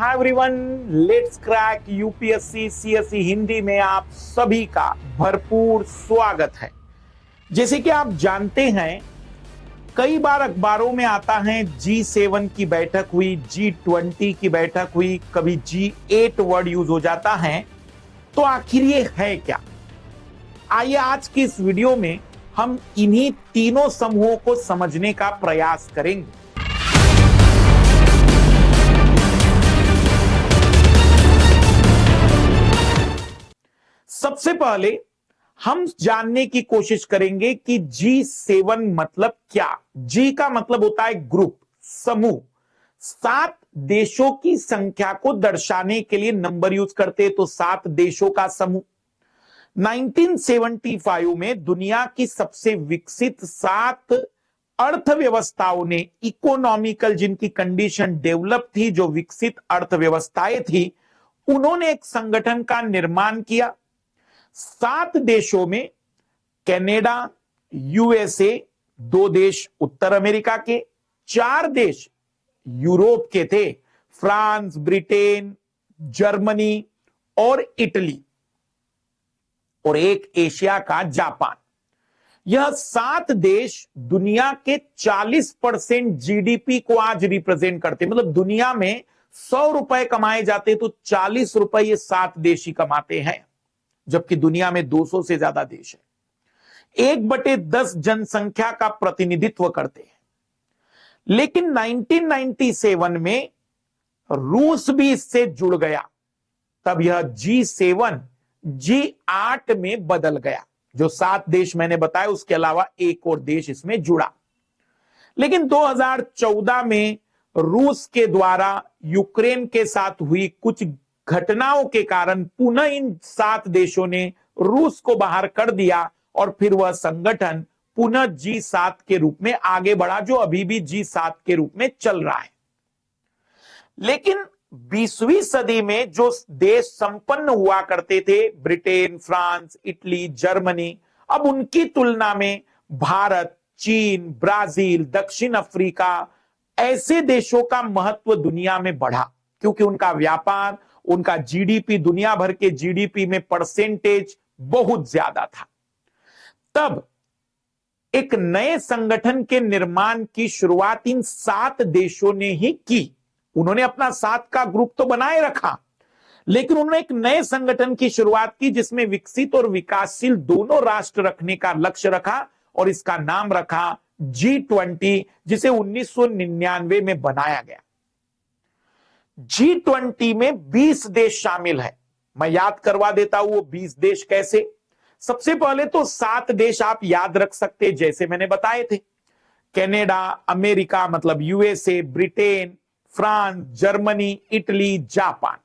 Hi everyone, let's crack UPSC CSE Hindi में आप सभी का भरपूर स्वागत है। जैसे कि आप जानते हैं, कई बार अखबारों में आता है G7 की बैठक हुई, G20 की बैठक हुई, कभी G8 वर्ड यूज हो जाता है। तो आखिर ये है क्या? आइए आज की इस वीडियो में हम इन्हीं तीनों समूहों को समझने का प्रयास करेंगे। सबसे पहले हम जानने की कोशिश करेंगे कि G7 मतलब क्या। G का मतलब होता है ग्रुप, समूह। 7 देशों की संख्या को दर्शाने के लिए नंबर यूज करते हैं, तो 7 देशों का समूह। 1975 में दुनिया की सबसे विकसित 7 अर्थव्यवस्थाओं ने, इकोनॉमिकल जिनकी कंडीशन डेवलप थी, जो विकसित अर्थव्यवस्थाएं थी, उन्होंने एक संगठन का निर्माण किया। 7 देशों में कनाडा, यूएसए, 2 देश उत्तर अमेरिका के, 4 देश यूरोप के थे, फ्रांस, ब्रिटेन, जर्मनी और इटली, और एक एशिया का जापान। यह 7 देश दुनिया के 40% जीडीपी को आज रिप्रेजेंट करते। मतलब दुनिया में 100 रुपए कमाए जाते तो 40 रुपए ये 7 देश ही कमाते हैं, जबकि दुनिया में 200 से ज्यादा देश है। 1/10 जनसंख्या का प्रतिनिधित्व करते हैं। लेकिन 1997 में रूस भी इससे जुड़ गया, तब यह G7 G8 में बदल गया। जो 7 देश मैंने बताया, उसके अलावा एक और देश इसमें जुड़ा। लेकिन 2014 में रूस के द्वारा यूक्रेन के साथ हुई कुछ घटनाओं के कारण पुनः इन 7 देशों ने रूस को बाहर कर दिया और फिर वह संगठन पुनः G7 के रूप में आगे बढ़ा, जो अभी भी G7 के रूप में चल रहा है। लेकिन 20वीं सदी में जो देश संपन्न हुआ करते थे, ब्रिटेन, फ्रांस, इटली, जर्मनी, अब उनकी तुलना में भारत, चीन, ब्राजील, दक्षिण अफ्रीका, ऐसे देशों का महत्व दुनिया में बढ़ा, क्योंकि उनका व्यापार, उनका जीडीपी दुनिया भर के जीडीपी में परसेंटेज बहुत ज्यादा था। तब एक नए संगठन के निर्माण की शुरुआत इन 7 देशों ने ही की। उन्होंने अपना 7 का ग्रुप तो बनाए रखा, लेकिन उन्होंने एक नए संगठन की शुरुआत की, जिसमें विकसित और विकासशील दोनों राष्ट्र रखने का लक्ष्य रखा, और इसका नाम रखा G20, जिसे 1999 में बनाया गया। G20 में 20 देश शामिल है। मैं याद करवा देता हूं वो 20 देश कैसे। सबसे पहले तो 7 देश आप याद रख सकते, जैसे मैंने बताए थे, कनाडा, अमेरिका मतलब USA, Britain, France, Germany, Italy, Japan.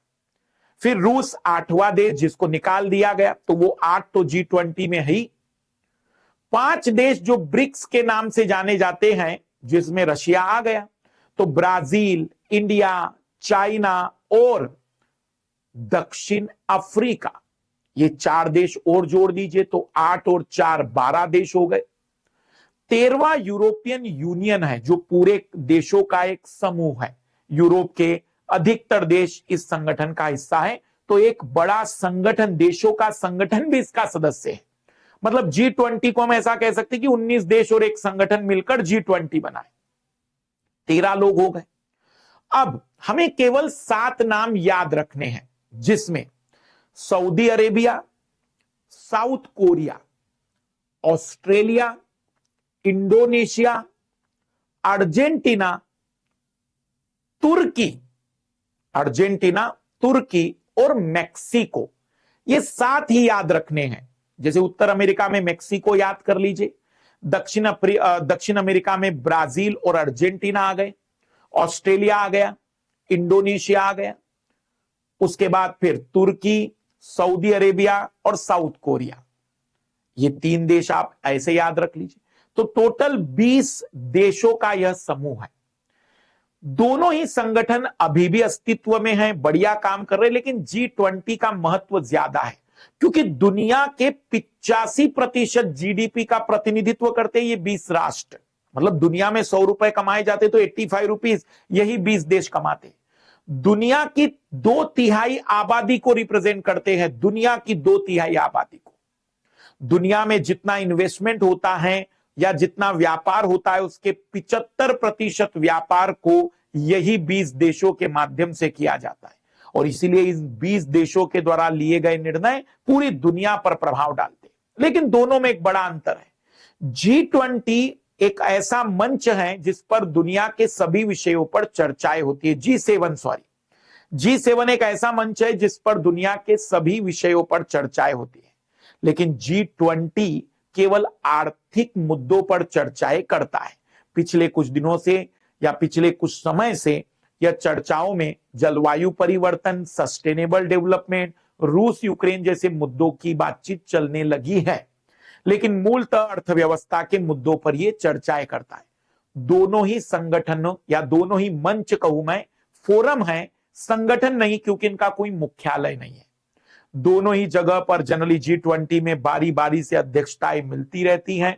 फिर रूस 8वां देश, जिसको निकाल दिया गया, तो वो 8 तो G20 में है। 5 देश जो ब्रिक्स के नाम से जाने जाते हैं, जिसमें रशिया आ गया, तो ब्राजील, इंडिया, चाइना और दक्षिण अफ्रीका, ये 4 देश और जोड़ दीजिए तो 8 और 4 12 देश हो गए। 13वां यूरोपियन यूनियन है, जो पूरे देशों का एक समूह है। यूरोप के अधिकतर देश इस संगठन का हिस्सा है, तो एक बड़ा संगठन, देशों का संगठन भी इसका सदस्य है। मतलब G20 को हम ऐसा कह सकते हैं कि 19 देश और एक संगठन मिलकर G20 बनाए। 13 लोग हो गए। अब हमें केवल 7 नाम याद रखने हैं, जिसमें Saudi Arabia, South Korea, Australia, Indonesia, Argentina, तुर्की और मेक्सिको, ये 7 ही याद रखने हैं। जैसे उत्तर अमेरिका में मेक्सिको याद कर लीजिए, दक्षिण अमेरिका में ब्राजील और अर्जेंटीना आ गए, ऑस्ट्रेलिया आ गया, इंडोनेशिया आ गया, उसके बाद फिर तुर्की, सऊदी अरेबिया और साउथ कोरिया, ये 3 देश आप ऐसे याद रख लीजिए। तो टोटल 20 देशों का यह समूह है। दोनों ही संगठन अभी भी अस्तित्व में हैं, बढ़िया काम कर रहे हैं, लेकिन G20 का महत्व ज्यादा है, क्योंकि दुनिया के 85% जीडीपी का प्रतिनिधित्व करते हैं ये 20 राष्ट्र। मतलब दुनिया में 100 रुपए कमाए जाते तो 85 रुपीज यही 20 देश कमाते। दुनिया की 2/3 आबादी को रिप्रेजेंट करते हैं, दुनिया की 2/3 आबादी को। दुनिया में जितना इन्वेस्टमेंट होता है या जितना व्यापार होता है, उसके 75% व्यापार को यही 20 देशों के माध्यम से किया जाता है, और इसीलिए इस 20 देशों के द्वारा लिए गए निर्णय पूरी दुनिया पर प्रभाव डालते हैं। लेकिन दोनों में एक बड़ा अंतर है। G20 एक ऐसा मंच है जिस पर दुनिया के सभी विषयों पर चर्चाएं होती है। G7 एक ऐसा मंच है जिस पर दुनिया के सभी विषयों पर चर्चाएं होती है, लेकिन G20 केवल आर्थिक मुद्दों पर चर्चाएं करता है। पिछले कुछ दिनों से या पिछले कुछ समय से यह चर्चाओं में जलवायु परिवर्तन, सस्टेनेबल डेवलपमेंट, रूस यूक्रेन जैसे मुद्दों की बातचीत चलने लगी है, लेकिन मूलतः अर्थव्यवस्था के मुद्दों पर यह चर्चाएं करता है। दोनों ही संगठनों या दोनों ही मंच कहूं मैं, फोरम है, संगठन नहीं, क्योंकि इनका कोई मुख्यालय नहीं है। दोनों ही जगह पर जनरली G20 में बारी बारी से अध्यक्षताएं मिलती रहती हैं।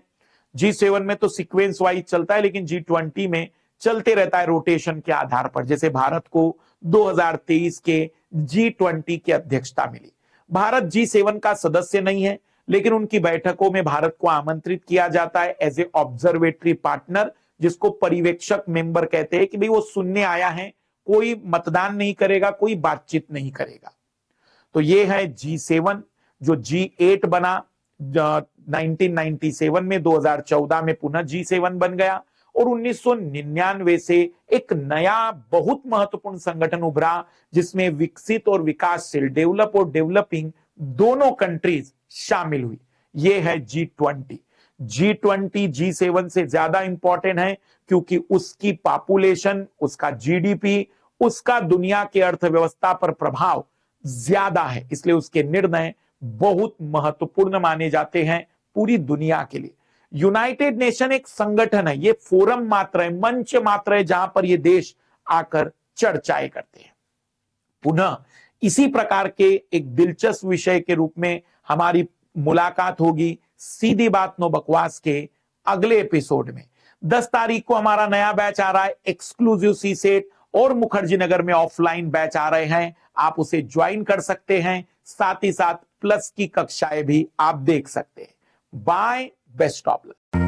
G7 में तो सीक्वेंस वाइज चलता है, लेकिन G20 में चलते रहता है रोटेशन के आधार पर। जैसे भारत को 2023 के G20 की अध्यक्षता मिली। भारत G7 का सदस्य नहीं है, लेकिन उनकी बैठकों में भारत को आमंत्रित किया जाता है एज ए ऑब्जर्वेटरी पार्टनर, जिसको पर्यवेक्षक मेंबर कहते हैं, कि भाई वो सुनने आया है, कोई मतदान नहीं करेगा, कोई बातचीत नहीं करेगा। तो ये है G7, जो G8 बना 1997 में, 2014 में पुनः G7 बन गया, और 1999 से एक नया बहुत महत्वपूर्ण संगठन उभरा, जिसमें विकसित और विकासशील, डेवलप और डेवलपिंग दोनों कंट्रीज शामिल हुई। ये है G20। G20 G7 से ज्यादा इंपॉर्टेंट है, क्योंकि उसकी पॉपुलेशन, उसका GDP, उसका दुनिया के अर्थव्यवस्था पर प्रभाव ज्यादा है, इसलिए उसके निर्णय बहुत महत्वपूर्ण माने जाते हैं पूरी दुनिया के लिए। यूनाइटेड नेशन एक संगठन है, ये फोरम मात्र है, मंच मात्र है, जहां पर ये देश आकर चर्चाएं करते हैं। पुनः इसी प्रकार के एक दिलचस्प विषय के रूप में हमारी मुलाकात होगी सीधी बात नो बकवास के अगले एपिसोड में। 10 तारीख को हमारा नया बैच आ रहा है, एक्सक्लूसिव सीसेट और मुखर्जी नगर में ऑफलाइन बैच आ रहे हैं, आप उसे ज्वाइन कर सकते हैं। साथ ही साथ प्लस की कक्षाएं भी आप देख सकते हैं। Bye, best of luck.